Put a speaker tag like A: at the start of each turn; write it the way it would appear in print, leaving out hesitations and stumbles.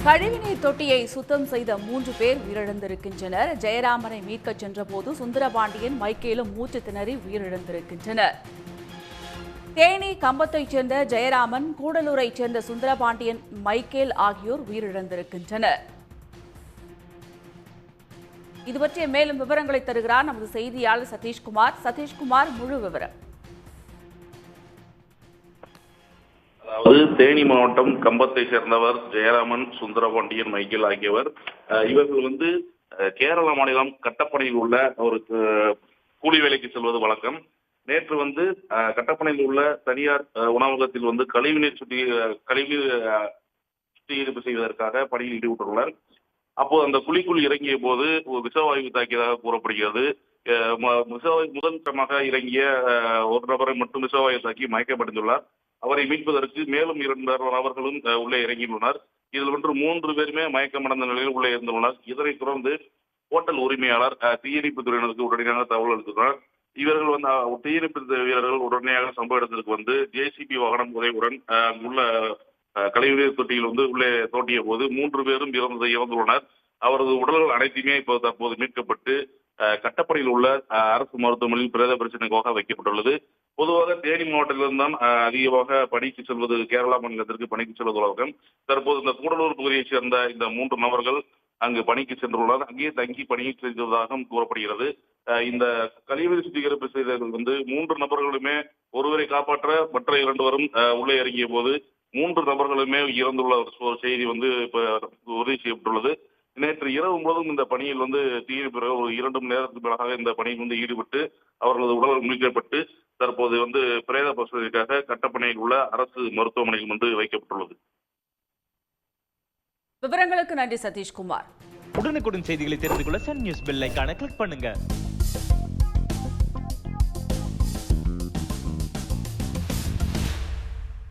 A: கழிவுநீர் தொட்டியை சுத்தம் செய்த 3 பேர் உயிரிழந்திருக்கின்றனர். ஜெயராமனை மீட்கச் சென்றபோது சுந்தரபாண்டியன், மைக்கேலும் மூச்சு திணறி உயிரிழந்திருக்கின்றனர். தேனி கம்பத்தைச் சேர்ந்த ஜெயராமன், கூடலூரைச் சேர்ந்த சுந்தரபாண்டியன், மைக்கேல் ஆகியோர் உயிரிழந்திருக்கின்றனர். இதுபற்றிய மேலும் விவரங்களை தருகிறார் நமது செய்தியாளர் சதீஷ்குமார். சதீஷ்குமார், முழு விவரம்.
B: அதாவது தேனி மாவட்டம் கம்பத்தை சேர்ந்தவர் ஜெயராமன், சுந்தரபாண்டியன், மைக்கேல் ஆகியவர். இவர்கள் கேரள மாநிலம் கட்டப்பனையில் உள்ள ஒரு கூலி வேலைக்கு செல்வது வழக்கம். நேற்று கட்டப்பனையில் உள்ள தனியார் உணவகத்தில் கழிவுநீர் சுத்திகரிப்பு செய்வதற்காக பணியில் ஈடுபட்டுள்ளனர். அப்போது அந்த குழிக்குள் இறங்கிய போது விஷவாயு தாக்கியதாக கூறப்படுகிறது. முதற்கட்டமாக இறங்கிய ஒரு நபரை மட்டும் விஷவாயு தாக்கி மயக்கமடைந்துள்ளார். அவரை மீட்பதற்கு மேலும் 2 நபர்களும் உள்ளே இறங்கியுள்ளனர். இதில் 3 பேருமே மயக்கமடைந்த நிலையில் உள்ளே இருந்துள்ளனர். இதனைத் தொடர்ந்து ஹோட்டல் உரிமையாளர் தீயணைப்பு துறையினருக்கு உடனடியாக தகவல் அளித்துள்ளனர். இவர்கள் தீயணைப்பு வீரர்கள் உடனடியாக சம்பவ இடத்திற்கு ஜேசிபி வாகனம் உதவியுடன் உள்ள கழிவுநீர் தொட்டியில் உள்ளே தோண்டிய போது 3 பேரும் இறந்துள்ளனர். அவரது உடல்கள் அனைத்துமே தற்போது மீட்கப்பட்டு கட்டப்பனையில் உள்ள அரசு மருத்துவமனையில் பிரேத பரிசோதனைக்காக வைக்கப்பட்டுள்ளது. பொதுவாக தேனி மாவட்டத்திலிருந்து தான் அதிகமாக பணிக்கு செல்வது, கேரளா மாநிலத்திற்கு பணிக்கு செல்வது வழக்கம். தற்போது இந்த கூடலூர் பகுதியைச் சேர்ந்த இந்த 3 நபர்கள் அங்கு பணிக்கு சென்றுள்ளனர். அங்கேயே தங்கி பணியை செய்ததாகவும் கூறப்படுகிறது. இந்த கழிவுநீர் சுத்திகரிப்பு செய்தவர்கள் 3 நபர்களுமே ஒருவரை காப்பாற்ற மற்ற 2 வரும் உள்ளே இறங்கிய போது 3 நபர்களுமே இறந்துள்ள ஒரு செய்தி இப்ப உறுதி செய்யப்பட்டுள்ளது. நேற்று இரவு முழுவதும் இந்த பணியில் தீயணைப்பு ஒரு 2 மணி நேரத்துக்கு மேலாக இந்த பணியில் ஈடுபட்டு அவர்களது உடல்கள் மீட்கப்பட்டு தற்போது பிரேத பரிசோதனைக்காக கட்டப்பனையில் உள்ள அரசு மருத்துவமனையில் வைக்கப்பட்டுள்ளது.
A: விவரங்களுக்கு நன்றி சதீஷ்குமார்.
C: உடனுக்குடன் செய்திகளை தெரிந்து கொள்ள சன் நியூஸ் பெல் ஐகானை கிளிக் பண்ணுங்க.